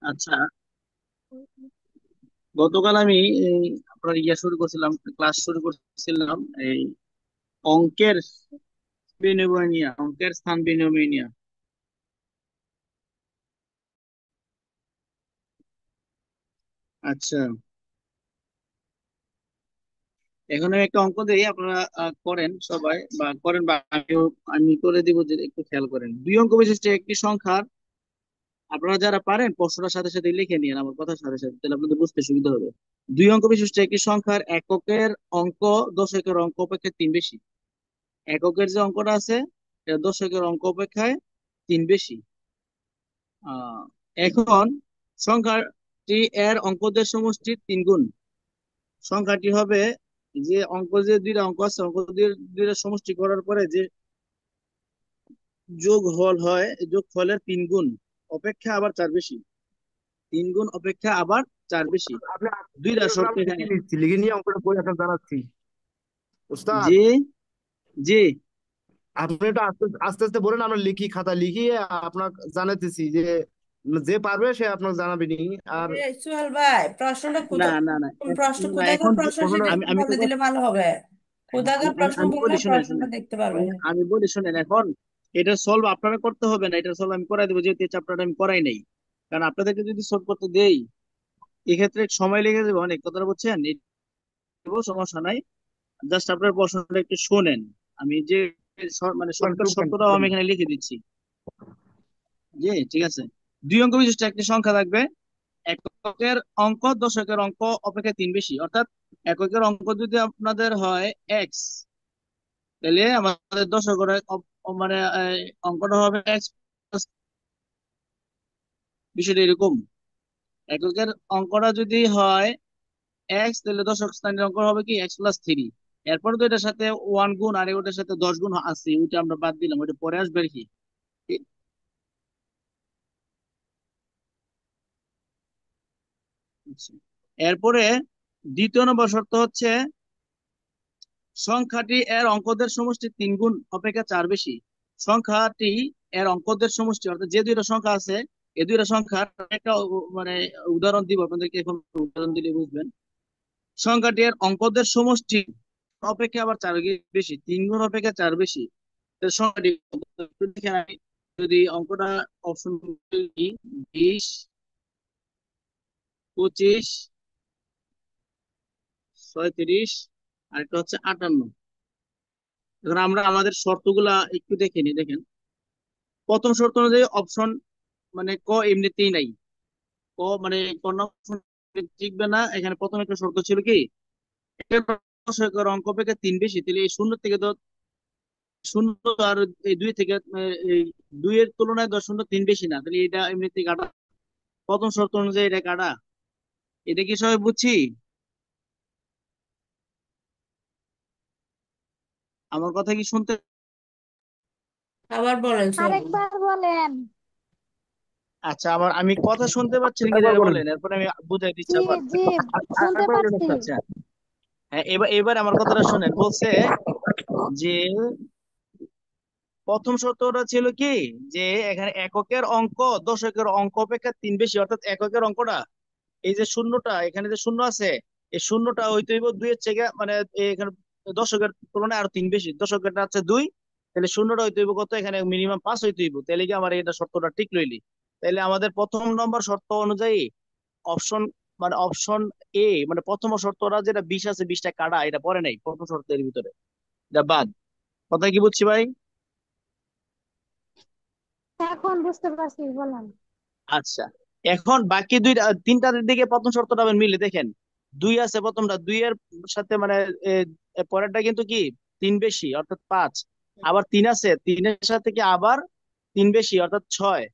আচ্ছা, গতকাল আমি এই আপনার শুরু করছিলাম, ক্লাস শুরু করছিলাম এই অঙ্কের বিনিময় নিয়ে, অঙ্কের স্থান বিনিময় নিয়ে। আচ্ছা, এখন আমি একটা অঙ্ক দিই, আপনারা করেন সবাই, বা করেন, বা আমি করে দিব, যে একটু খেয়াল করেন। দুই অঙ্ক বিশিষ্ট একটি সংখ্যার, আপনারা যারা পারেন প্রশ্নটার সাথে সাথে লিখে নিন আমার কথার সাথে সাথে, তাহলে আপনাদের বুঝতে সুবিধা হবে। দুই অঙ্ক বিশিষ্ট একটি সংখ্যার এককের অঙ্ক দশকের অঙ্ক অপেক্ষা তিন বেশি। এককের যে অঙ্কটা আছে, এটা দশকের অঙ্ক অপেক্ষায় তিন বেশি। আহ এখন সংখ্যাটি এর অঙ্কদের সমষ্টির তিন গুণ। সংখ্যাটি হবে, যে অঙ্ক, যে দুইটা অঙ্ক আছে, অঙ্ক দুইটা সমষ্টি করার পরে যে যোগ ফল হয়, এই যোগ ফলের তিন গুণ অপেক্ষা আবার চার বেশি। তিন গুণ অপেক্ষা আবার চার বেশি। আপনি দুইটা শর্ত আমি লিখে এখানে। নিচ্ছি, লিখে নিয়ে অঙ্কটা করে আপনার জানাচ্ছি। উস্তাদ, জি, জি। আপনি এটা আস্তে আস্তে আস্তে বলেন, আমরা লিখি, খাতা লিখি। আপনার জানাতেছি যে যে পারবে সে আপনাকে জানাবে নি। আর সোহেল ভাই, প্রশ্নটা না, কোথায়, না, না, কোন প্রশ্ন, না, কোথাকার এখন প্রশ্ন প্রশ্নটা সেটা আমি একটু আমি বলে কথা, দিলে ভালো হবে। কোথাকার আমি প্রশ্ন আমি বললে বলি, শুনেন প্রশ্নটা শুনেন। দেখতে পারবে। আমি বলি, শুনেন এখন। এটা সলভ আপনারা করতে হবে না, এটা সলভ আমি করাই দেবো, যেহেতু এই চ্যাপ্টারটা আমি করাই নাই। কারণ আপনাদেরকে যদি সলভ করতে দেই, এক্ষেত্রে সময় লেগে যাবে অনেক, কথাটা বুঝছেন? এই দেবো, সমস্যা নাই। জাস্ট আপনার প্রশ্নটা একটু শোনেন। আমি যে মানে শর্টকাট চুপ কেন, শব্দটাও আমি এখানে লিখে দিচ্ছি। জি, ঠিক আছে। দুই অঙ্ক বিশিষ্ট একটি সংখ্যা থাকবে, এককের অঙ্ক দশকের অঙ্ক অপেক্ষা তিন বেশি। অর্থাৎ এককের অঙ্ক যদি আপনাদের হয় এক্স, তাহলে আমাদের দশকের মানে অঙ্কটা হবে এক্স। বিষয়টা এরকম। এককের অঙ্কটা যদি হয় এক্স, তাহলে দশক স্থানের অঙ্ক হবে কি এক্স প্লাস থ্রি। এরপরে তো এটার সাথে ওয়ান গুণ আর ওটার সাথে 10 গুণ আছে, ওইটা আমরা বাদ দিলাম, ওইটা পরে আসবে আর কি। ঠিক আছে। এরপরে দ্বিতীয় নম্বর শর্ত হচ্ছে, সংখ্যাটি এর অঙ্কদের সমষ্টি তিন গুণ অপেক্ষা চার বেশি। সংখ্যাটি এর অঙ্কদের সমষ্টি, অর্থাৎ যে দুইটা সংখ্যা আছে, এই দুইটা সংখ্যার একটা মানে উদাহরণ দিব আপনাদেরকে, এখন উদাহরণ দিলে বুঝবেন। সংখ্যাটি এর অঙ্কদের সমষ্টি অপেক্ষা আবার চার বেশি, তিন গুণ অপেক্ষা চার বেশি। তো সংখ্যাটি একটু দেখেন, আমি যদি অঙ্কটা অপশন 20, 25, 36, আর একটা হচ্ছে 58। এখন আমরা আমাদের শর্তগুলা একটু দেখে নিই, দেখেন। প্রথম শর্ত অনুযায়ী অপশন মানে ক এমনিতেই নাই। ক মানে কোন option টিকবে না। এখানে প্রথম একটা শর্ত ছিল কি, একের দশকের অঙ্ক অপেক্ষা তিন বেশি, তাহলে এই শূন্য থেকে তো শূন্য, আর এই দুই থেকে এই দুইয়ের তুলনায় 10 তিন বেশি না, তাহলে এটা এমনিতেই কাটা। প্রথম শর্ত অনুযায়ী এটা কাটা। এটা কি সবাই বুঝছি? আমার কথা কি শুনতে? আবার বলেন সোহেল ভাই। আরেকবার বলেন। আচ্ছা, আমি কথা শুনতে পাচ্ছেন কিনা একবার এটা বলেন। বলেন, এরপরে আমি বুঝাই দিচ্ছি জি, আবার। জি, শুনতে একবার বলেন পাচ্ছি। উস্তাদ। আচ্ছা, হ্যাঁ, এবার এবার আমার কথাটা শুনেন। বলছে যে প্রথম শর্তটা ছিল কি, যে এখানে এককের অঙ্ক দশকের অঙ্ক অপেক্ষা তিন বেশি। অর্থাৎ এককের অঙ্কটা, এই যে শূন্যটা, এখানে যে শূন্য আছে, এই শূন্যটা হইতে হইব দুইয়ের থেকে, মানে এখানে দশকের তুলনায় আরো তিন বেশি। দশকেরটা আছে দুই, তাহলে শূন্যটা হইতে হইব কত, এখানে মিনিমাম পাঁচ হইতে হইব, তাহলে কি আমার এটা শর্তটা ঠিক লইলি। তাহলে আমাদের প্রথম নম্বর শর্ত অনুযায়ী অপশন, মানে অপশন এ, মানে প্রথম শর্তটা যেটা 20 আছে, 20টা কাটা, এটা পরে নাই প্রথম শর্তের ভিতরে, এটা বাদ। কথা কি বুঝছি ভাই? এখন বুঝতে পারছি, বলেন। আচ্ছা, এখন বাকি দুইটা তিনটার দিকে প্রথম শর্তটা আবার মিলে দেখেন। দুই আছে প্রথমটা, দুইয়ের সাথে মানে এ, পরেরটা কিন্তু কি তিন বেশি, অর্থাৎ পাঁচ। আবার তিন আছে, তিনের সাথে কি আবার তিন বেশি, অর্থাৎ ছয়।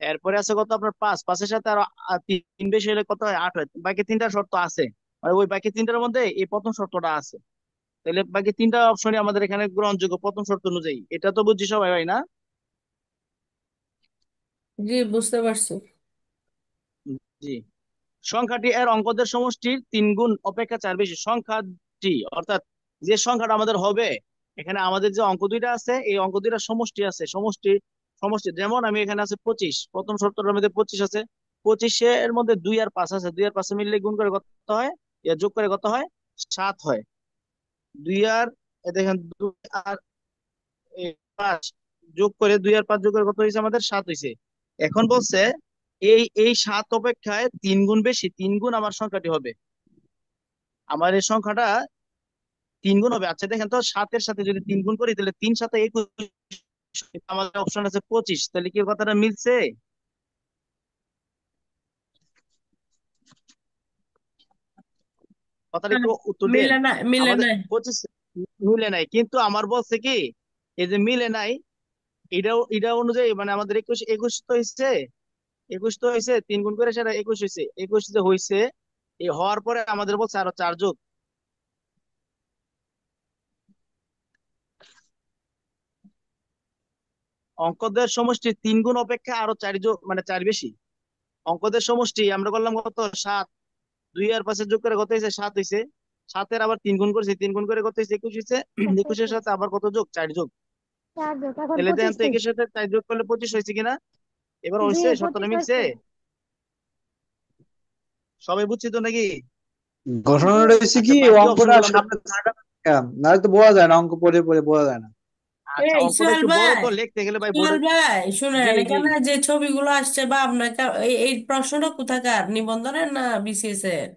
এরপরে আছে কত আপনার পাঁচ, পাঁচের সাথে আরো তিন বেশি হলে কত হয়, আট হয়। বাকি তিনটা শর্ত আছে, মানে ওই বাকি তিনটার মধ্যে এই প্রথম শর্তটা আছে। তাহলে বাকি তিনটা অপশনই আমাদের এখানে গ্রহণযোগ্য প্রথম শর্ত অনুযায়ী। এটা তো বুঝছি সবাই, ভাই না? জি, বুঝতে পারছি। জি। সংখ্যাটি এর অঙ্কদের সমষ্টির তিন গুণ অপেক্ষা চার বেশি। সংখ্যাটি অর্থাৎ যে সংখ্যাটা আমাদের হবে, এখানে আমাদের যে অঙ্ক দুইটা আছে, এই অঙ্ক দুইটা সমষ্টি আছে, সমষ্টি। সমষ্টি যেমন আমি এখানে আছে 25, প্রথম শর্তটার মধ্যে 25 আছে। 25-এর মধ্যে 2 আর 5 আছে, 2 আর 5 মিললে গুণ করে কত হয়, যোগ করে কত হয়, 7 হয়। 2 আর দেখেন 2 আর 5 যোগ করে, 2 আর 5 যোগ করে কত হয়েছে, আমাদের 7 হয়েছে। এখন বলছে এই 7 অপেক্ষায় 3 গুণ বেশি, 3 গুণ আমার সংখ্যাটি হবে, আমার এই সংখ্যাটা 3 গুণ হবে। আচ্ছা দেখেন তো, 7-এর সাথে যদি 3 গুণ করি তাহলে 3 7 21, আমাদের অপশন আছে 25, তাহলে কি কথাটা মিলছে? কথাটা না, একটু উত্তর দেন। মিলে না, মিলে আমাদের নাই। 25 মিলে নাই, কিন্তু আমার বলছে কি, এই যে মিলে নাই, এটা অনুযায়ী মানে আমাদের 21 21 তো হয়েছে, 21 তো হয়েছে, 3 গুণ করে সেটা 21 হয়েছে, 21 যে হয়েছে, এই হওয়ার পরে আমাদের বলছে আরো 4 যোগ। অঙ্কদের সমষ্টি 3 গুণ অপেক্ষা আরো 4 যোগ, মানে 4 বেশি। অঙ্কদের সমষ্টি আমরা করলাম কত, 7, 2 আর 5 যোগ করে কত হয়েছে, 7 হয়েছে। 7-এর আবার 3 গুণ করেছে, 3 গুণ করে কত হয়েছে, 21 হয়েছে। 21-এর সাথে আবার কত যোগ, 4 যোগ। 4 যোগ, এখন তাহলে দেখেন 25 তো, 21-এর সাথে 4 যোগ করলে 25 হয়েছে কিনা, এবার জি হয়েছে, শর্তটা 25 মিলছে। হচ্ছে। সবাই বুঝছি তো নাকি? জি। ঘটনাটা হচ্ছে আচ্ছা, কি, বাকি অঙ্কটা অপশনগুলো আমরা, সামনে থাকা নাহলে তো বোঝা যায় না, অঙ্ক পড়ে পড়ে বোঝা যায় না। আচ্ছা এই অঙ্কটা সোহেল একটু বড় ভাই, তো, লিখতে গেলে ভাই সোহেল বোর্ডে। ভাই জি শুনেন, জি। এখানে যে ছবিগুলো আসছে বা আপনাকে এই প্রশ্নটা কোথাকার, নিবন্ধনের না বিসিএস এর?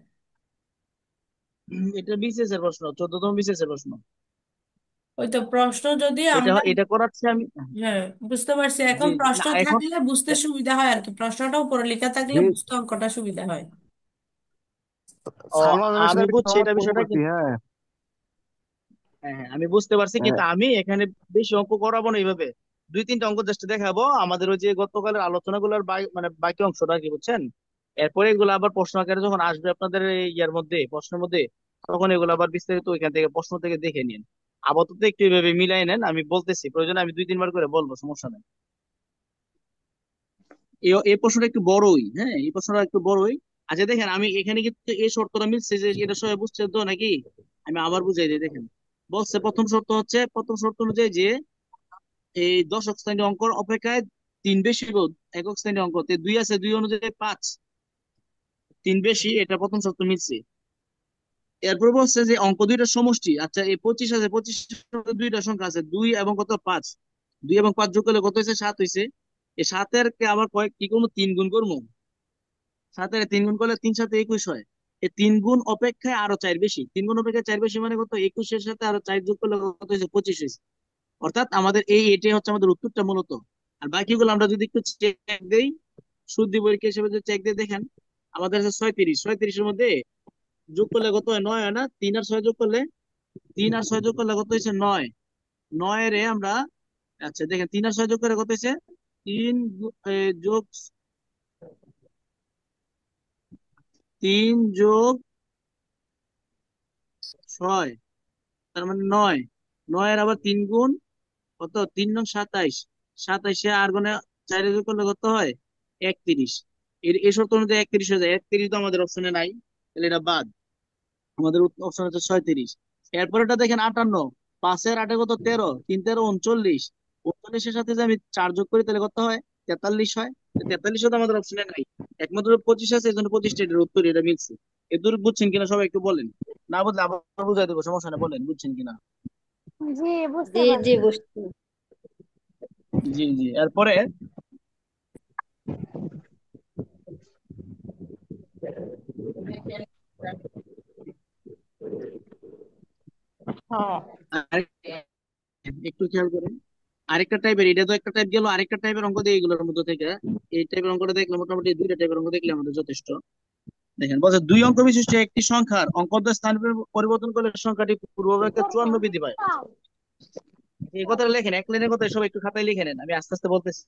এটা বিসিএস এর প্রশ্ন, 14তম বিসিএস এর প্রশ্ন। ওই তো প্রশ্ন যদি এটা আমরা, এটা করাচ্ছি আমি। হ্যাঁ বুঝতে পারছি, জি এখন জি, না প্রশ্ন এখন, থাকলে বুঝতে সুবিধা হয় আর কি, প্রশ্নটা উপরে লেখা থাকলে জি, বুঝতে অঙ্কটা সুবিধা হয়। ও, সালমান ভাইয়ের সাথে আমি একটা বুঝছি সহজ এটা প্রশ্ন বিষয়টা, করছি, কিন্তু হ্যাঁ। হ্যাঁ হ্যাঁ আমি বুঝতে পারছি, হ্যাঁ, কিন্তু আমি এখানে বেশি অঙ্ক করাবো না এইভাবে। 2-3টা অঙ্ক জাস্ট দেখাবো, আমাদের ওই যে গতকালের আলোচনাগুলোর মানে বাকি অংশটা কি বুঝছেন। এরপরে এগুলো আবার প্রশ্ন আকারে যখন আসবে আপনাদের এই ইয়ার মধ্যে, প্রশ্নের মধ্যে, তখন এগুলো আবার বিস্তারিত ওইখান থেকে প্রশ্ন থেকে দেখে নিন। আপাতত একটু এইভাবে মিলাই নেন, আমি বলতেছি, প্রয়োজনে আমি 2-3 বার করে বলবো, সমস্যা নেই। এই প্রশ্নটা একটু বড়ই, হ্যাঁ এই প্রশ্নটা একটু বড়ই। আচ্ছা দেখেন, আমি এখানে কিন্তু এই শর্তটা মিলছে যে, এটা সবাই বুঝছে তো নাকি? আমি আবার বুঝাই দিই, দেখেন। বলছে প্রথম শর্ত অনুযায়ী যে, এই দশক শ্রেণী অঙ্ক অপেক্ষায় 3 বেশি বোধ, একক শ্রেণী অঙ্ক 2 আছে, 2 অনুযায়ী 5, 3 বেশি, এটা প্রথম শর্ত মিলছে। এরপর বলছে যে অঙ্ক দুইটার সমষ্টি, আচ্ছা এই 25 আছে, 25 দুইটা সংখ্যা আছে, 2 এবং কত, 5, 2 এবং 5 যোগ করলে কত হয়েছে, 7 হয়েছে। এই 7-এর কে আবার কয়েক কি করবো, 3 গুণ করবো। 7-এর 3 গুণ করলে 3 7 21 হয়। এই 3 গুণ অপেক্ষায় আরো 4 বেশি, 3 গুণ অপেক্ষায় 4 বেশি মানে কত, 21-এর সাথে আরো 4 যোগ করলে কত হয়েছে, 25 হয়েছে। অর্থাৎ আমাদের এটাই হচ্ছে আমাদের উত্তরটা মূলত। আর বাকিগুলো আমরা যদি একটু চেক দেই, শুদ্ধি পরীক্ষা হিসেবে যদি চেক দিয়ে দেখেন, আমাদের আছে 36, 36-এর মধ্যে যোগ করলে কত হয়, 9 হয় না, 3 আর 6 যোগ করলে, 3 আর 6 যোগ করলে কত হয়েছে, 9। 9 রে আমরা, আচ্ছা দেখেন 3 আর 6 যোগ করে কত হয়েছে, 3 যোগ 3 যোগ 6, তার মানে 9। 9-এর আবার 3 গুণ, কত, 3 নং 27, 27-এ আর গুণে 4 যোগ করলে কত হয়, 31। এই শর্ত অনুযায়ী 31 হয়ে যায়, 31 তো আমাদের অপশনে নাই, তাহলে এটা বাদ। আমাদের অপশন হচ্ছে 36। এরপরেটা দেখেন 58, 5-এর 8-এ কত, 13, 3 13 39, 39-এর সাথে যদি আমি 4 যোগ করি তাহলে কত হয়, 43 হয়। 43 তো আমাদের অপশনে নাই, একমাত্র 25 আছে, এই জন্য 25টা এটার উত্তর, এটা মিলছে। এদূর বুঝছেন কিনা সবাই একটু বলেন, না বুঝলে আবার বুঝাই দেবো, সমস্যা নেই, বলেন বুঝছেন কিনা। জি বুঝতে জি জি পারছি। বুঝছি। জি জি। এরপরে হ্যাঁ, একটু খেয়াল করেন, আরেকটা টাইপের, এটা তো একটা টাইপ গেল, আরেকটা টাইপের অঙ্ক দিয়ে এগুলোর মধ্যে থেকে, এই টাইপের অঙ্কটা দেখলে মোটামুটি 2টা টাইপের অঙ্ক দেখলে আমাদের যথেষ্ট। দেখেন বলছে, 2 অঙ্ক বিশিষ্ট একটি সংখ্যার অঙ্কোদয় স্থান পরিবর্তন করলে সংখ্যাটি পূর্বাপেক্ষা 54 বৃদ্ধি পায়। এই কথাটা লেখেন, এক লাইনের কথা, সব একটু খাতায় লিখে নেন, আমি আস্তে আস্তে বলতেছি।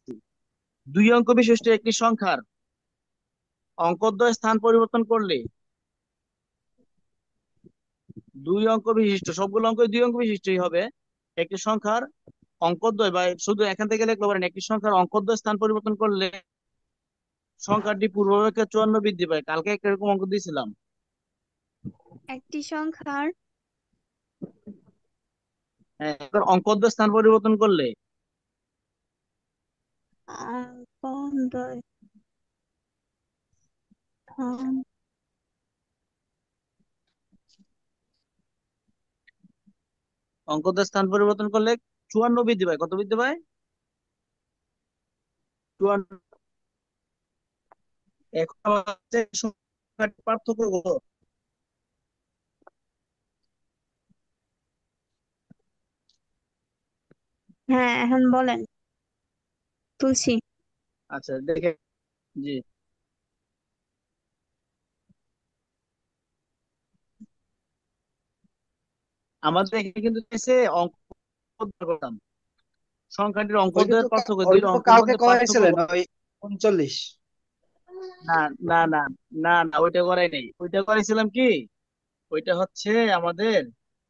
2 অঙ্ক বিশিষ্ট একটি সংখ্যার অঙ্কোদয় স্থান পরিবর্তন করলে, 2 অঙ্ক বিশিষ্ট, সবগুলো অঙ্ক 2 অঙ্ক বিশিষ্টই হবে, একটি সংখ্যার অঙ্কোদয়, বা শুধু এখান থেকে লিখতে পারেন, একটি সংখ্যার অঙ্কোদয় স্থান পরিবর্তন করলে সংখ্যাটি পূর্বাপেক্ষা 54 বৃদ্ধি পায়। কালকে একটা এরকম অঙ্ক দিয়েছিলাম। একটি সংখ্যার হ্যাঁ, অঙ্কোদয় স্থান পরিবর্তন করলে, অঙ্কোদয় উম, অঙ্কদের স্থান পরিবর্তন করলে 54 বৃদ্ধি পায়। কত বৃদ্ধি পায়? 54। এখন আমাদের সংখ্যার পার্থক্য কত? হ্যাঁ, এখন বলেন। তুলসী। আচ্ছা দেখে, জি, আমাদের এখানে কিন্তু এসে অঙ্ক বের করতাম, সংখ্যাটির ওইটা অঙ্কদের তো পার্থক্য, দুইটা ওইটা তো অঙ্কের কালকে মধ্যে পার্থক্য করাইছিলেন, কত? ওই 39। না না না, না না, ওইটা করাই নাই। ওইটা করেছিলাম কি, ওইটা হচ্ছে আমাদের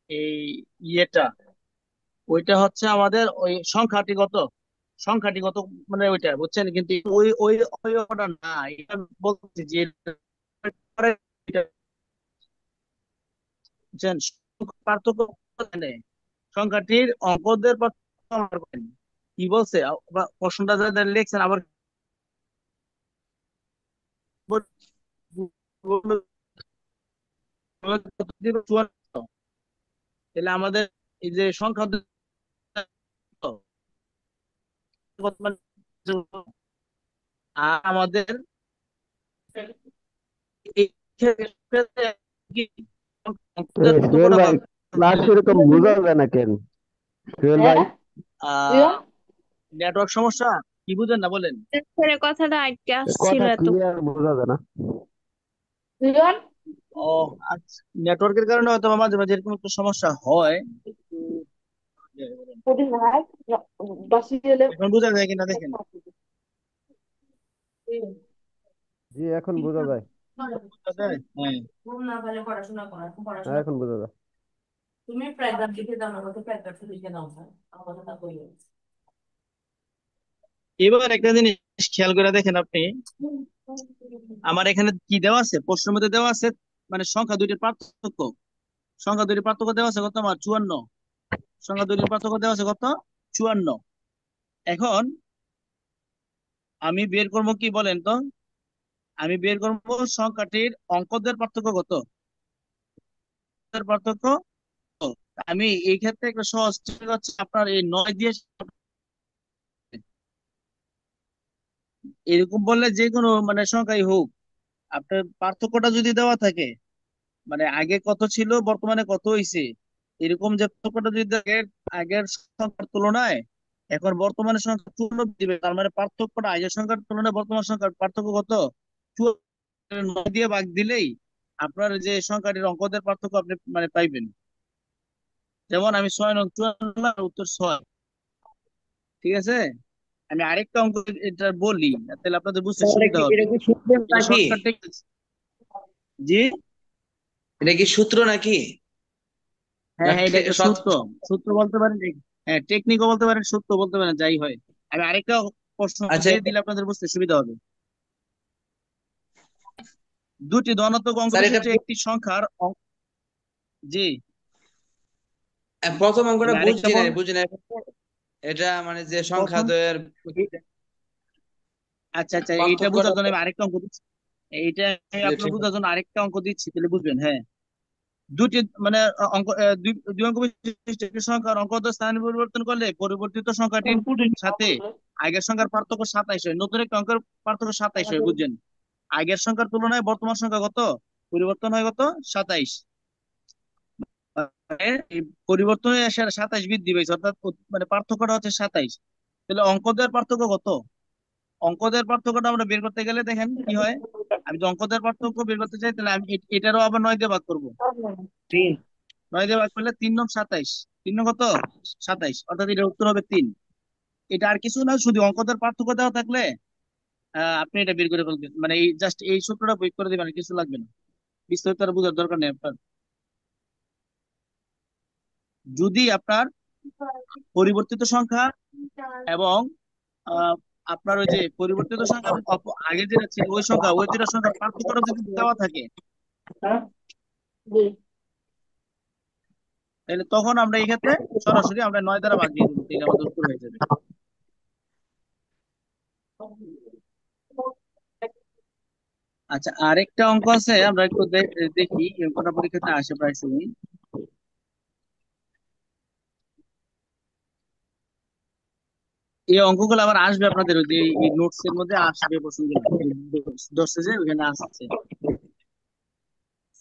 এই ইয়েটা, ওইটা হচ্ছে আমাদের ওই সংখ্যাটিগত, সংখ্যাটিগত, মানে ওইটা বুঝছেন, কিন্তু ওই ওই ওই ওটা না, এটা বলছি যে এটা, বুঝছেন, পার্থক্য জানে, সংখ্যাটির অঙ্কদের পার্থক্য আমার করেন। কি বলছে প্রশ্নটা যা লিখছেন আবার তাহলে আমাদের এই যে সংখ্যা আর আমাদের এই ক্ষেত্রে কি অঙ্কদের সোহেল পার্থক্যটা ভাই, কত? ক্লাস এরকম বোঝা যায় না কেন? সোহেল ভাই, নেটওয়ার্ক সমস্যা, কি বুঝেন না বলেন? ছেড়ে কথাটা আটকে আসছিল কথা এত। ক্লিয়ার বোঝা যায় না। ও আচ্ছা, নেটওয়ার্কের কারণে হয়তো বা মাঝে মাঝে এরকম একটা সমস্যা হয়। একটু এখন বোঝা যায় কিনা দেখেন। জি, এখন বোঝা যায়। বোঝা যায়? হ্যাঁ। ঘুম না পেলে পড়াশোনা করা, হ্যাঁ, পড়াশোনা এখন বোঝা যায়। তুমি প্যারাগ্রাফ লিখে দাও, আমাকে প্যারাগ্রাফ লিখে দাও, হ্যাঁ আমার কথা কই। এবার একটা জিনিস খেয়াল করে দেখেন আপনি, আমার এখানে কি দেওয়া আছে, প্রশ্নের মধ্যে দেওয়া আছে, মানে সংখ্যা দুইটির পার্থক্য, সংখ্যা দুইটির পার্থক্য দেওয়া আছে কত? আমার 54। সংখ্যা দুইটির পার্থক্য দেওয়া আছে কত? 54। এখন আমি বের করবো কি বলেন তো, আমি বের করবো সংখ্যাটির অঙ্কদের পার্থক্য কত, এর পার্থক্য কত? আমি এই ক্ষেত্রে একটা সহজ trick হচ্ছে, আপনার এই 9 দিয়ে, এরকম বললে যে কোনো মানে সংখ্যাই হোক, আপনার পার্থক্যটা যদি দেওয়া থাকে, মানে আগে কত ছিল বর্তমানে কত হয়েছে, এরকম যে পার্থক্যটা যদি দেখে, আগের সংখ্যার তুলনায় এখন বর্তমানে সংখ্যা 54 দিবে, তার মানে পার্থক্যটা আগের সংখ্যার তুলনায় বর্তমান সংখ্যার পার্থক্য কত? 54, 9 দিয়ে ভাগ দিলেই আপনার যে সংখ্যাটির অঙ্কদের পার্থক্য আপনি মানে পাইবেন। যেমন আমি 6 নং 54, আর উত্তর 6। ঠিক আছে, আমি আরেকটা অঙ্ক এটা বলি, তাহলে আপনাদের বুঝতে এটা সুবিধা কি হবে। এটা কি সূত্র এটা নাকি? Shortcut technique. জি, এটা কি সূত্র নাকি? হ্যাঁ না হ্যাঁ, এটা একটা শত- সূত্র, সূত্র বলতে পারেন, হ্যাঁ টেকনিকও বলতে পারেন, সূত্র বলতে পারেন, যাই হয়। আমি আরেকটা প্রশ্ন আচ্ছা, দিয়ে দিলে আপনাদের বুঝতে সুবিধা হবে। দুটি ধনাত্মক অঙ্ক স্যার এটা বিশিষ্ট একটি সংখ্যার জি, প্রথম আমি অঙ্কটা আরেকটা বল, বুঝি নাই। এটা মানে যে সংখ্যা প্রথম, দ্বয়ের আচ্ছা আচ্ছা, এইটা পার্থক্যটা। বোঝার জন্য আমি আরেকটা অঙ্ক দিচ্ছি, এইটা আমি যে আপনার ঠিক বোঝার আছে। জন্য আরেকটা অঙ্ক দিচ্ছি, তাহলে বুঝবেন। হ্যাঁ, দুটি মানে অঙ্ক, দুই দুই অঙ্ক বিশিষ্ট একটি সংখ্যার অঙ্ক স্থান পরিবর্তন করলে পরিবর্তিত সংখ্যাটির সাথে আগের সংখ্যার পার্থক্য 27 হয়। নতুন একটা অঙ্কের পার্থক্য 27 হয়, বুঝছেন? আগের সংখ্যার তুলনায় বর্তমান সংখ্যা কত পরিবর্তন হয়? কত? 27। এই পরিবর্তনে এসে 27 বৃদ্ধি পেয়েছে, অর্থাৎ মানে পার্থক্যটা হচ্ছে 27। তাহলে অঙ্কদের পার্থক্য কত? অঙ্কদের পার্থক্যটা আমরা বের করতে গেলে দেখেন কি হয়, আমি যদি অঙ্কদের পার্থক্য বের করতে চাই, তাহলে আমি এটারও আবার 9 দিয়ে ভাগ করবো। 9 দিয়ে ভাগ করলে 3 9 27, 3 কত? 27, অর্থাৎ এটার উত্তর হবে 3। এটা আর কিছু না, শুধু অঙ্কদের পার্থক্য দেওয়া থাকলে আপনি এটা বের করে ফেলবেন, মানে এই জাস্ট এই সূত্রটা প্রয়োগ করে দিবেন, আর কিছু লাগবে না, বিস্তারিত আর বোঝার দরকার নেই আপনার। যদি আপনার পরিবর্তিত সংখ্যা এবং আহ, আপনার ওই যে পরিবর্তিত সংখ্যা এবং আগে যেটা ছিল ওই সংখ্যা, ওই দুটা সংখ্যার পার্থক্যটা যদি দেওয়া থাকে, তাহলে তখন আমরা এই ক্ষেত্রে সরাসরি আমরা 9 দ্বারা ভাগ দিয়ে দেবো, তাহলে আমাদের উত্তর হয়ে যাবে। আচ্ছা, আরেকটা অঙ্ক আছে, আমরা একটু দেখি এই অঙ্কটা পরীক্ষাতে আসে প্রায় সময়। এই অঙ্কগুলো আবার আসবে আপনাদের ওই যে এই নোটস এর মধ্যে আসবে প্রশ্নগুলো, ধরছে যে ওখানে আসছে।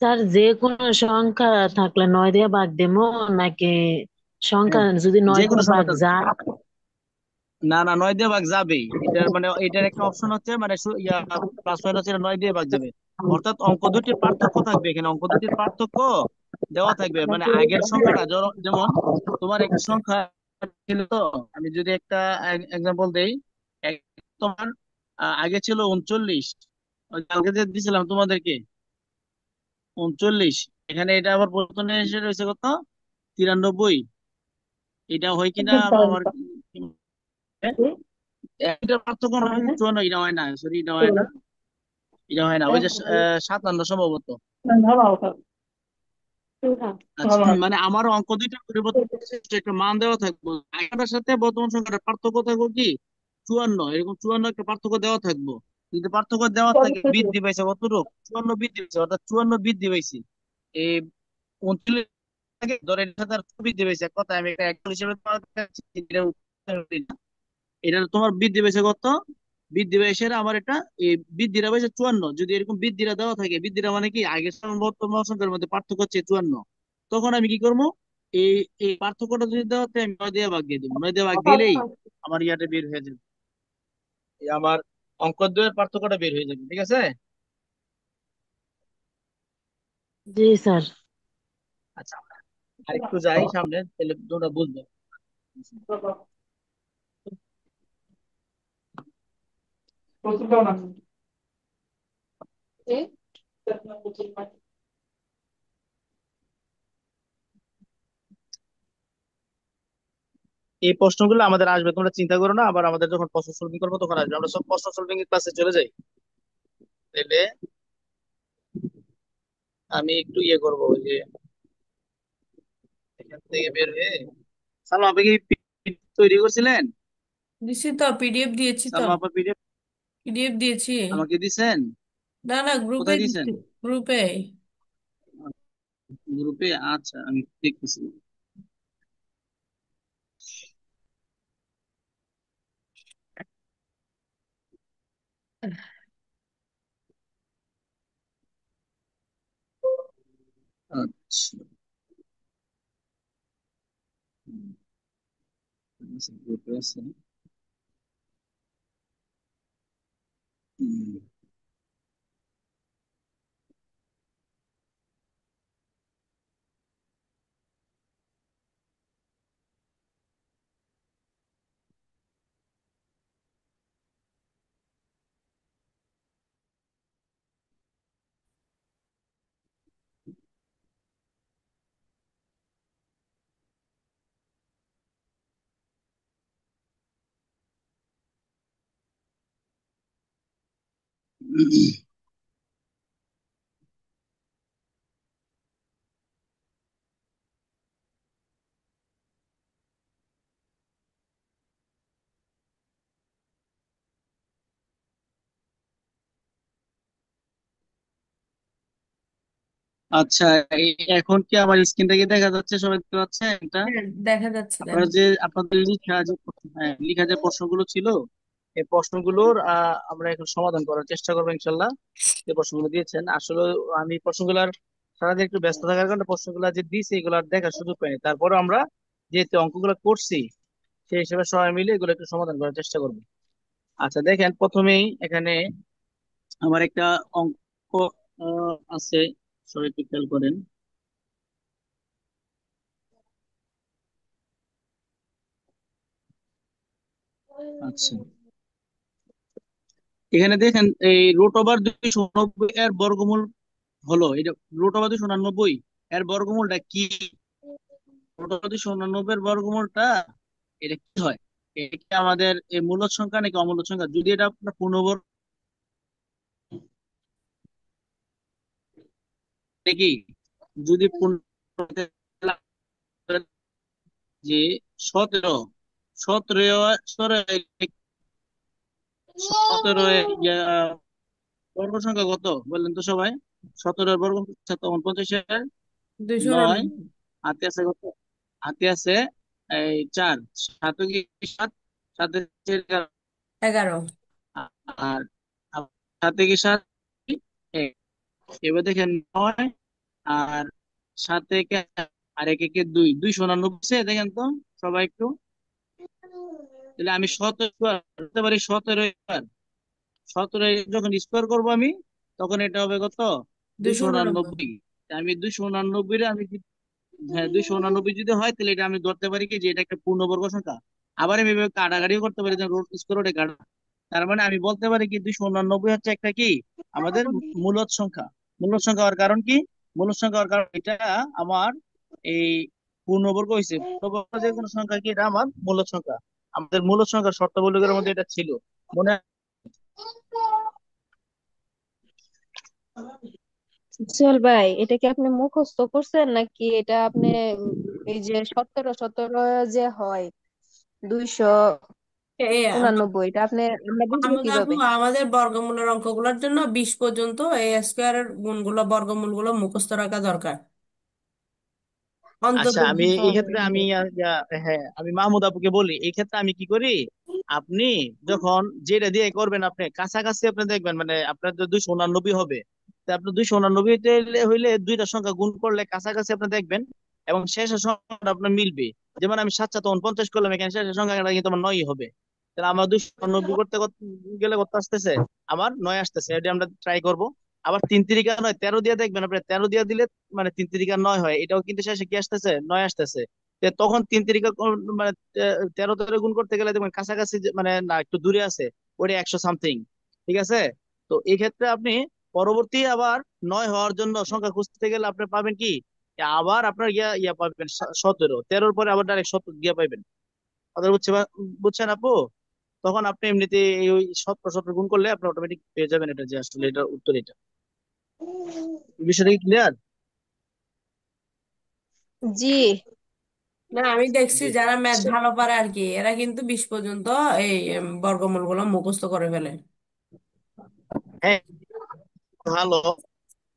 স্যার যে কোনো সংখ্যা থাকলে 9 দিয়ে ভাগ দেবো নাকি সংখ্যা হ্যাঁ, যদি 9 যে কোনো দিয়ে ভাগ সংখ্যা যায়? না না, 9 দিয়ে ভাগ যাবেই। এটার মানে এটার একটা অপশন হচ্ছে মানে প্লাস মাইনাস, এটা 9 দিয়ে ভাগ যাবে। অর্থাৎ অঙ্ক দুটির পার্থক্য থাকবে, এখানে অঙ্ক দুটির পার্থক্য দেওয়া থাকবে। মানে আগের সংখ্যাটা যেমন তোমার একটা সংখ্যা ছিল তো, আমি যদি একটা এক্সাম্পল দেই, তোমার আগে ছিল 39, ওই কালকে যে দিছিলাম তোমাদেরকে 39, এখানে এটা আবার প্রথমে এসে রয়েছে কত, 93। এটা হয় কিনা আমার এটা পার্থক্য হয় 54, এটা হয় না, সরি এটা হয় না, এটা হয় না, ওই যে 57 সম্ভবত। আচ্ছা, মানে আমার অঙ্ক দুইটা পরিবর্তন হয়েছে, একটা মান দেওয়া থাকবো, আগেরটার সাথে বর্তমান সংখ্যাটার পার্থক্য থাকবো কি 54, এরকম 54 একটা পার্থক্য দেওয়া থাকবো। কিন্তু পার্থক্য দেওয়া থাকে বৃদ্ধি পাইছে কতটুকু, 54 বৃদ্ধি পাইছে, অর্থাৎ 54 বৃদ্ধি পাইছে। এই 39 থেকে ধরে এটার সাথে আর 2 বৃদ্ধি পাইছে, এক কথা আমি একটা একল হিসেবে তোমাকে দেখাচ্ছি, এটা উত্তর দিই না। এটা তোমার বৃদ্ধি পেয়েছে কত, বৃদ্ধি পেয়েছে আমার এটা এই বৃদ্ধিটা পেয়েছে 54। যদি এরকম বৃদ্ধিটা দেওয়া থাকে, বৃদ্ধিটা মানে কি আগের সঙ্গে বর্তমান সংখ্যার মধ্যে পার্থক্য হচ্ছে 54, তখন আমি কি করবো, এই এই পার্থক্যটা যদি দেওয়া থাকে আমি 9 দিয়ে ভাগ দিয়ে দিব, 9 দিয়ে ভাগ দিলেই আমার ইয়াটা বের হয়ে যাবে, এই আমার অঙ্ক দুয়ের পার্থক্যটা বের হয়ে যাবে, ঠিক আছে। জি স্যার। আচ্ছা, আর একটু যাই সামনে, তাহলে তোমরা বুঝবে। এই প্রশ্নগুলো আমাদের আসবে, তোমরা চিন্তা করো না, আবার আমাদের যখন প্রশ্ন সলভিং করবো তখন আসবে, আমরা সব প্রশ্ন সলভিং এর ক্লাসে চলে যাই। তাহলে আমি একটু ইয়ে করবো, ওই যে এখান থেকে বের হয়ে, সালমা আপনি কি তৈরি করছিলেন? দিছি তো, পিডিএফ দিয়েছি তো, সালমা আপা পিডিএফ পিডিএফ দিয়েছি। আমাকে দিছেন? না না, গ্রুপে কোথায় দিছেন? দিচ্ছি, গ্রুপে। গ্রুপে? আচ্ছা, আমি দেখতেছি। আচ্ছা, গ্রুপে আছে। হুম। আচ্ছা, এখন কি আমার স্ক্রিনটা কি দেখা যাচ্ছে, সবাই দেখতে পাচ্ছে এটা? হ্যাঁ, দেখা যাচ্ছে, আপনারা দেখা যে যাচ্ছে। আপনাদের লিখা যে, হ্যাঁ, লিখা যে প্রশ্নগুলো ছিল, এই প্রশ্নগুলোর আমরা এখন সমাধান করার চেষ্টা করবো ইনশাল্লাহ। যে প্রশ্নগুলো দিয়েছেন আসলে আমি প্রশ্নগুলার সারাদিন একটু ব্যস্ত থাকার কারণে প্রশ্নগুলো যে দিয়েছি এগুলো আর দেখার সুযোগ পাইনি, তারপরে আমরা যেহেতু অঙ্কগুলো করছি সেই হিসেবে সবাই মিলে এগুলো একটু সমাধান করার চেষ্টা করবো। আচ্ছা, দেখেন প্রথমেই এখানে আমার একটা অঙ্ক আছে, সবাই একটু খেয়াল করেন। আচ্ছা, এখানে দেখেন এই রুট ওভার 290 এর বর্গমূল হলো এটা, রুট ওভার 290 এর বর্গমূলটা কি? রুট ওভার 290 এর বর্গমূলটা এটা কি হয়? এটা কি আমাদের এই মূলদ সংখ্যা নাকি অমূলদ সংখ্যা? যদি এটা আপনার পূর্ণবর্গ নাকি, যদি পূর্ণ যে 17, 17 17 17 বর্গ সংখ্যা কত বললেন তো সবাই? 17 বর্গ 49 9 299। হাতে আছে কত? হাতে আছে এই 4, সাথে কি 7, সাথে 11। আর সাথে কি 7, এবার দেখেন 9 আর সাথে আর একে কে 2, 299 দেখেন তো সবাই একটু। তাহলে আমি 17 করতে পারি, 17 17 যখন স্কোয়ার করবো আমি, তখন এটা হবে কত? 289। 289। আমি 289 রে আমি হ্যাঁ 289 যদি হয় তাহলে এটা আমি ধরতে পারি কি যে এটা একটা পূর্ণবর্গ সংখ্যা। আবার আমি এভাবে কাটাকাটিও করতে পারি, রোড স্কোয়ার রোডে কাটা। তার মানে আমি বলতে পারি কি 289 হচ্ছে একটা কি আমাদের মূলদ সংখ্যা। মূলদ সংখ্যা হওয়ার কারণ কি? মূলদ সংখ্যা হওয়ার কারণ এটা আমার এই পূর্ণবর্গ হয়েছে। পূর্ণবর্গ যে কোনো সংখ্যা কি এটা আমার মূলদ সংখ্যা। আমাদের মূলদ সংখ্যার শর্তাবলীর মধ্যে এটা ছিল, মনে সোহেল ভাই, এটা কি আপনি মুখস্থ করছেন নাকি এটা আপনি এই যে 17 যে হয় 289, এটা আপনি আমরা বুঝবো মাহমুদ আপু, কিভাবে? আমাদের বর্গমূলের অঙ্কগুলোর জন্য 20 পর্যন্ত এই স্কোয়ারের গুণগুলো বর্গমূলগুলো মুখস্থ রাখা দরকার, অন্তত আচ্ছা আমি 20 এই অঙ্ক ক্ষেত্রে আমি হলেও। হ্যাঁ আমি মাহমুদ আপুকে বলি, এই ক্ষেত্রে আমি কি করি, আপনি যখন যেটা দিয়ে করবেন আপনি কাছাকাছি আপনি দেখবেন, মানে আপনার তো 289 হবে, তো আপনি 289 হইলে দুইটা সংখ্যা গুণ করলে কাছাকাছি আপনি দেখবেন এবং শেষের সংখ্যাটা আপনার মিলবে। যেমন আমি 7 7 49 করলাম, এখানে শেষের সংখ্যাটা কিন্তু আমার 9 হবে। তাহলে আমার 289 করতে গেলে কত আসতেছে? আমার 9 আসতেছে। এটা আমরা ট্রাই করব। আবার 3 তিরিকা 9, 13 দিয়ে দেখবেন আপনি, 13 দিয়ে দিলে মানে 3 তিরিকা 9 হয়, এটাও কিন্তু শেষে কি আসতেছে? 9 আসতেছে। তো তখন 3 তিরিকা মানে 13 13 গুণ করতে গেলে দেখবেন কাছাকাছি মানে না একটু দূরে আছে, ওটা 100 সামথিং। ঠিক আছে? তো এই ক্ষেত্রে আপনি পরবর্তী আবার 9 হওয়ার জন্য সংখ্যা খুঁজতে গেলে আপনি পাবেন কি, আবার আপনার ইয়া ইয়া পাবেন 17, 13 পরে আবার ডাইরেক্ট 17 গিয়া পাবেন। কথা বুঝছেন আপু? তখন আপনি এমনিতে এই ওই 17 17 গুণ করলে আপনি অটোমেটিক পেয়ে যাবেন এটা, যে আসলে এটা উত্তর এটা। বিষয়টা কি ক্লিয়ার? জি। না, আমি দেখছি জি। যারা ম্যাথ ভালো পারে আর কি, এরা কিন্তু 20 পর্যন্ত এই বর্গমূলগুলো মুখস্থ করে ফেলে। হ্যাঁ ভালো,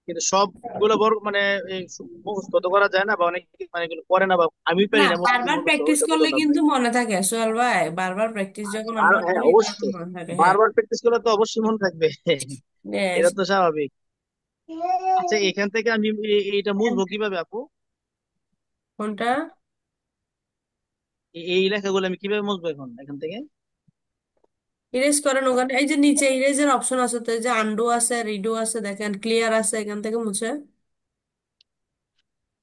কিন্তু সবগুলো বড় মানে এই মুখস্থ তো করা যায় না, বা অনেকে মানে এগুলো করে না, বা আমি না, পারি না বারবার মুখস্থ, প্র্যাকটিস এটা করলে বললাম না কিন্তু আপনাকে। মনে থাকে সোহেল ভাই, বারবার প্র্যাকটিস যখন আর আমরা হ্যাঁ করি তখন অবশ্যই মনে থাকে। হ্যাঁ। বারবার প্র্যাকটিস করলে তো অবশ্যই মনে থাকবে। Yes. এটা তো স্বাভাবিক। আচ্ছা এখান থেকে আমি এইটা মুছবো কিভাবে আপু? কোনটা? এই লেখাগুলো আমি কিভাবে মুছবো এখন এখান থেকে? ইরেজ করেন ওখানে, এই যে নিচে ইরেজের অপশন আছে, তো এই যে আন্ডু আছে, রিডু আছে, দেখেন ক্লিয়ার আছে, এখান থেকে মুছে।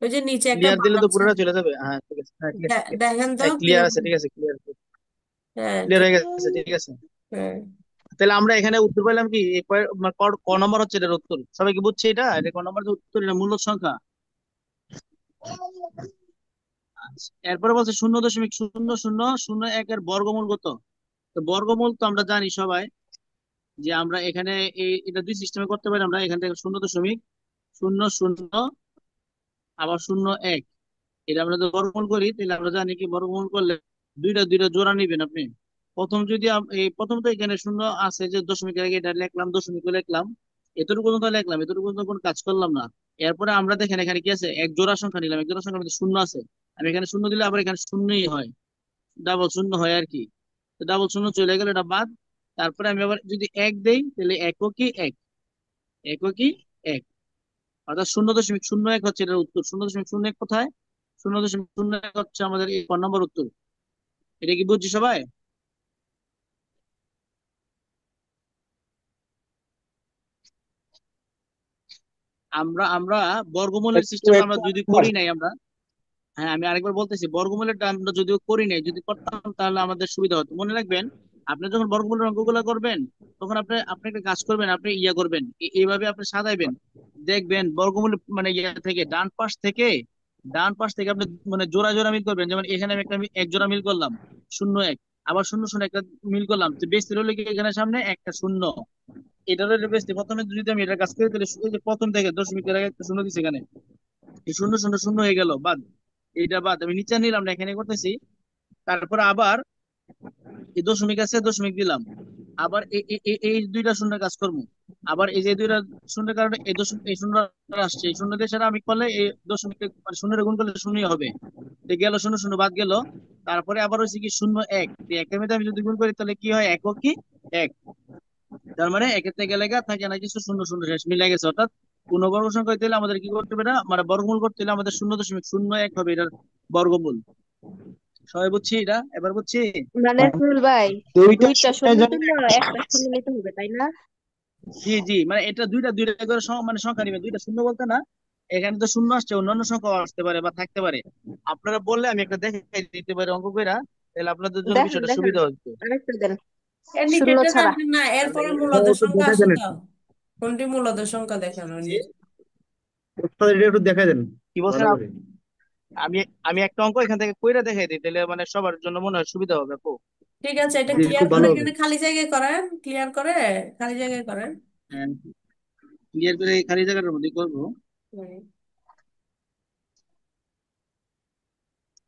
ওই যে নিচে একটা ক্লিয়ার বার দিলে তো আছে, পুরোটা চলে যাবে। হ্যাঁ ঠিক আছে, হ্যাঁ ঠিক আছে, দেখেন তো হ্যাঁ ক্লিয়ার ক্লিয়ার। আছে, ঠিক আছে ক্লিয়ার, হ্যাঁ, ক্লিয়ার ঠিক। হয়ে গেছে, ঠিক আছে। হ্যাঁ। তাহলে আমরা এখানে উত্তর পেলাম কি, মানে ক নম্বর হচ্ছে এটার উত্তর? সবাই কি বুঝছে এটা? এটা ক নম্বর যে উত্তর, এটা মূল সংখ্যা। আচ্ছা, এরপরে বলছে 0.0001 এর বর্গমূল কত? তো বর্গমূল তো আমরা জানি সবাই, যে আমরা এখানে এটা দুই সিস্টেমে করতে পারি। আমরা এখান থেকে 0.00 আবার 01, এটা আমরা যদি বর্গমূল করি তাহলে আমরা জানি কি বর্গমূল করলে দুইটা দুইটা জোড়া নিবেন আপনি। প্রথম যদি এই প্রথম তো এখানে শূন্য আছে, যে দশমিকের আগে এটা লিখলাম, দশমিক লিখলাম, এতটুকু পর্যন্ত লিখলাম, এতটুকু পর্যন্ত কোনো কাজ করলাম না। এরপরে আমরা দেখেন এখানে কি আছে, এক জোড়া সংখ্যা নিলাম, এক জোড়া সংখ্যার মধ্যে শূন্য আছে। আমি এখানে শূন্য দিলে আবার এখানে শূন্যই হয়, ডাবল শূন্য হয় আর কি। তো ডাবল শূন্য চলে গেল, এটা বাদ। তারপরে আমি আবার যদি এক দেই তাহলে একও কি এক, একও কি এক, অর্থাৎ 0.01 হচ্ছে এটার উত্তর। 0.01 কোথায়? 0.01 হচ্ছে আমাদের এই ক নম্বর উত্তর। এটা কি বুঝছি সবাই? আমরা আমরা বর্গমূলের একটু সিস্টেমটা একটু আমরা যদি আরেকবার। করি নাই আমরা, হ্যাঁ আমি আরেকবার বলতেছি, বর্গমূলেরটা আমরা যদিও করি নাই, যদি করতাম তাহলে আমাদের সুবিধা হতো। মনে রাখবেন, আপনি যখন বর্গমূলের অঙ্কগুলো করবেন তখন আপনি আপনি একটা কাজ করবেন, আপনি ইয়া করবেন, এইভাবে আপনি সাজাইবেন। দেখবেন বর্গমূল মানে ইয়া থেকে ডান পাশ থেকে আপনি মানে জোড়া জোড়া মিল করবেন। যেমন এখানে আমি এক জোড়া মিল করলাম, 0 1, আবার 0 0 একটা মিল করলাম, তো বেশি হলো কি এখানে সামনে একটা শূন্য, এটারও বেশি। প্রথমে যদি আমি এটা কাজ করি তাহলে এই যে প্রথম থেকে দশমিকের আগে একটা শূন্য দিচ্ছি এখানে, এই 0 0 0 হয়ে গেল, বাদ। এইটা বাদ, আমি নিচে নিলাম না, এখানে করতেছি। তারপরে আবার এই দশমিক আছে, দশমিক দিলাম, আবার এই দুইটা শূন্য কাজ করবো। আবার এই যে দুইটা শূন্যের কারণে এই দশমিক এই শূন্য আসছে, এই শূন্য দিয়ে সেটা আমি করলে এই দশমিক মানে শূন্যের গুণ করলে শূন্যই হবে। তো গেল শূন্য শূন্য বাদ গেল। তারপরে আবার হচ্ছে কি শূন্য এক, তো একের মধ্যে আমি যদি গুণ করি তাহলে কি হয়, একক কি এক। তার মানে একের থেকে লেখা থাকে না কিছু, শূন্য শূন্য শেষ মিলে গেছে। অর্থাৎ পূর্ণবর্গ সংখ্যা হইতে হলে আমাদের কি করতে হবে না, মানে বর্গমূল করতে হলে আমাদের 0.01 হবে এটার বর্গমূল। সবাই বুঝছি এটা, এবার বুঝছি। মানে সোহেল ভাই, দুইটা দুইটা শূন্যের শূন্যের জন্য জন্য একটা শূন্য নিতে হবে তাই না? জি জি, মানে এটা দুইটা দুইটা করে মানে সংখ্যা নিবে, দুইটা শূন্য বলতে না, এখানে তো শূন্য আসছে, অন্যান্য সংখ্যা আসতে পারে বা থাকতে পারে। আপনারা বললে আমি একটা দেখাই দিতে পারি অঙ্ক কইরা, তাহলে আপনাদের জন্য দেখেন বিষয়টা দেখেন, সুবিধা হচ্ছে। আরেকটা দেন, এর শূন্য নিচেরটা ছাড়া। জানবেন না, তাহলে এরপরে এটা মূলদ একটু সংখ্যা দেখা আছে দেন তো, একটু। কোনটি মূলদ সংখ্যা দেখেন ওর জি, নিচে। ওস্তাদ, এটা একটু দেখা দেন কি বলছেন ভালো করে। আমি আমি একটা অঙ্ক এখান থেকে কইরা দেখাই দিই, তাহলে মানে সবার জন্য মনে হয় সুবিধা হবে আপু। ঠিক আছে, এটা জি, ক্লিয়ার খুব করে ভালো হবে। এখানে খালি জায়গায় করেন, ক্লিয়ার করে খালি জায়গায় করেন। হ্যাঁ, ক্লিয়ার করে এই খালি জায়গাটার মধ্যে করবো। হুম।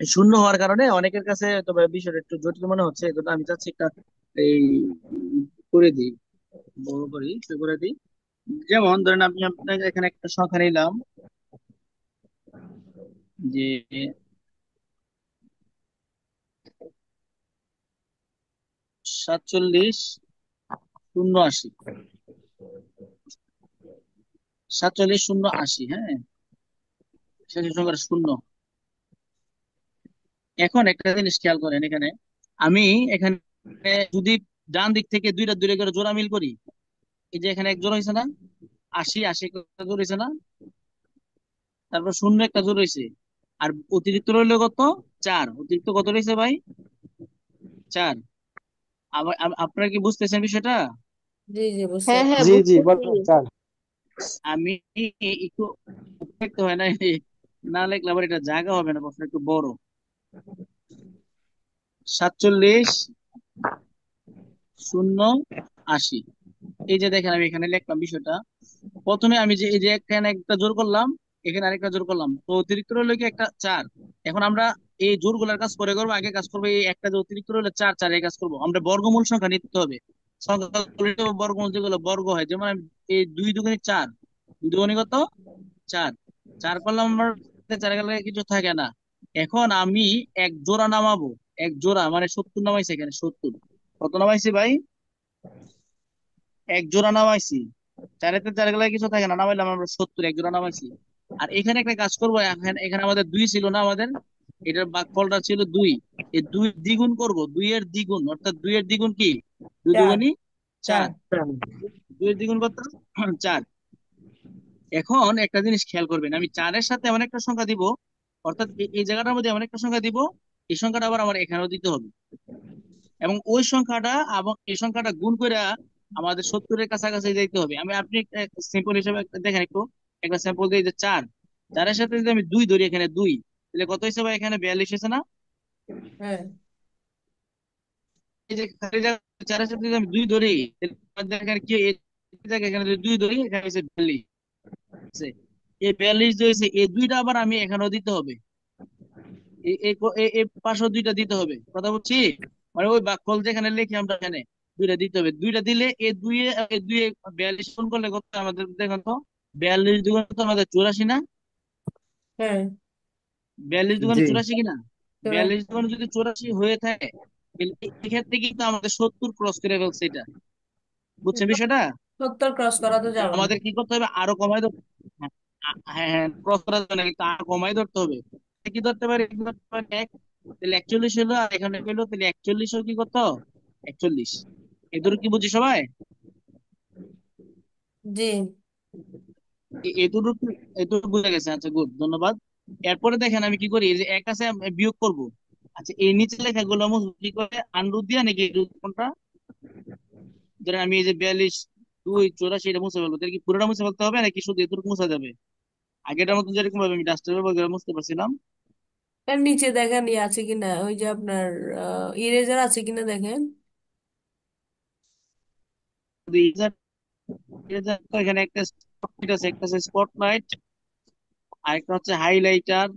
এই শূন্য হওয়ার কারণে অনেকের কাছে তবে বিষয়টা একটু জটিল মনে হচ্ছে, এই জন্য আমি চাচ্ছি একটা এই করে দিই, বড় করি করে দিই। যেমন ধরেন আমি আপনাকে এখানে একটা সংখ্যা নিলাম যে 47 080, 47 080, হ্যাঁ, শেষের সংখ্যাটা শূন্য। এখন একটা জিনিস খেয়াল করেন, এখানে আমি এখানে যদি ডান দিক থেকে দুইটা দুইটা করে জোড়া মিল করি, এই যে এখানে এক জোড়া হয়েছে না, 80 80 একটা জোড়া হয়েছে না, তারপর শূন্য একটা জোড়া হয়েছে, আর অতিরিক্ত রইলো কত, 4, অতিরিক্ত কত রয়েছে ভাই, 4। আবার আপনারা কি বুঝতেছেন বিষয়টা? জি জি, বুঝতে হ্যাঁ হ্যাঁ, পারছি। জি জি বুঝতেছি। বলবেন স্যার। আমি একটু দেখতে হয় না, না লিখলে আবার এটা জায়গা হবে না, প্রশ্ন একটু বড়। 47 080, এই যে দেখেন আমি এখানে লিখলাম বিষয়টা। প্রথমে আমি যে এই যে এখানে একটা জোর করলাম, এখানে আরেকটা জোর করলাম, তো অতিরিক্ত রইলো কি একটা 4। এখন আমরা এই জোর গুলার কাজ পরে করবো, আগে কাজ করবো এই একটা যে অতিরিক্ত রইলো 4, 4 এই কাজ করবো। আমরা বর্গমূল সংখ্যা নিতে হবে, সংখ্যা বর্গমূল যেগুলো বর্গ হয়, যেমন এই 2 দুগুণে 4, 2 দুগুণে কত, 4, 4 করলাম আমার, 4 গেলে কিছু থাকে না। এখন আমি এক জোড়া নামাবো, এক জোড়া মানে 70 নামাইছি, এখানে 70, কত নামাইছি ভাই, এক জোড়া নামাইছি। 4-এ 4 গেলে কিছু থাকে না, নামাইলাম আমরা 70, এক জোড়া নামাইছি। আর এখানে একটা কাজ করবো, এখানে এখানে আমাদের 2 ছিল না আমাদের, এটার ভাগফলটা ছিল 2, এই 2 দ্বিগুণ করব, 2 এর দ্বিগুণ, অর্থাৎ 2 এর দ্বিগুণ কি, 2 4 দুগুণী 4, 4 2 এর দ্বিগুণ কত, 4। এখন একটা জিনিস খেয়াল করবেন, আমি 4-এর সাথে এমন একটা সংখ্যা দিব, অর্থাৎ এই জায়গাটার মধ্যে এমন একটা সংখ্যা দিব, এই সংখ্যাটা আবার আমার এখানেও দিতে হবে, এবং ওই সংখ্যাটা এবং এই সংখ্যাটা গুণ করে আমাদের 70-এর কাছাকাছি যাইতে হবে। আমি আপনি সিম্পল হিসেবে দেখেন একটু, একটা স্যাম্পল দিই যে 4, 4-এর সাথে যদি আমি 2 ধরি, এখানে 2, তাহলে কত হিসেবে এখানে 42 হয়েছে না। হ্যাঁ এই যে খালি জায়গা 4-এর সাথে যদি আমি 2 ধরি, তাহলে আমাদের এখানে কি এই জায়গায় এখানে যদি 2 ধরি, এখানে হচ্ছে 42 আছে। এই 42 যে হয়েছে, এই দুইটা আবার আমি এখানেও দিতে হবে, এই এই এই পাশেও দুইটা দিতে হবে, কথা বলছি। মানে ওই ভাগফল যেখানে লিখি আমরা এখানে দুইটা দিতে হবে, দুইটা দিলে এই দুই 42 গুণ করলে কত আমাদের, দেখেন তো, 42 দুগুণ তো আমাদের 84 না, হ্যাঁ, 42 দুগুণে জি 84 কিনা, চলে 42 দুগুণে যদি 84 হয়ে থাকে, তাহলে এই ক্ষেত্রে কিন্তু আমাদের 70 ক্রস করে ফেলছে এটা, বুঝছেন বিষয়টা। 70 ক্রস করা তো যাবে না। আমাদের কি করতে হবে, আরো কমাই ধরতে, হ্যাঁ হ্যাঁ হ্যাঁ, ক্রস করা যাবে না, কিন্তু আরো কমাই ধরতে হবে। কি ধরতে পারি, কি ধরতে পারি, এক, তাহলে 41 হলো, আর এখানে পেলো, তাহলে 41 কি কত, 41। এদুর কি বুঝি সবাই, জি এদুর এদুর বুঝে গেছে, আচ্ছা গুড, ধন্যবাদ। এরপরে দেখেন আমি কি করি, এই যে এক আছে আমি বিয়োগ করব। আচ্ছা, এই নিচে লেখাগুলো আমি কি করে, আনরুট দিয়া নাকি root কোনটা, ধরেন আমি এই যে 42 2 84 এটা মুছে ফেলবো, তাহলে কি পুরোটা মুছে ফেলতে হবে নাকি শুধু এটুকু মুছা যাবে। আগেটার মতো যেরকম ভাবে আমি ডাস্টার ব্যবহার করে মুছতে পারছিলাম, এর নিচে দেখেন ইয়ে আছে কিনা, ওই যে আপনার ইরেজার আছে কিনা দেখেন। শুধু eraser তো এখানে একটা spotlight আছে, একটা আছে স্পটলাইট, আর একটা হচ্ছে হাইলাইটার,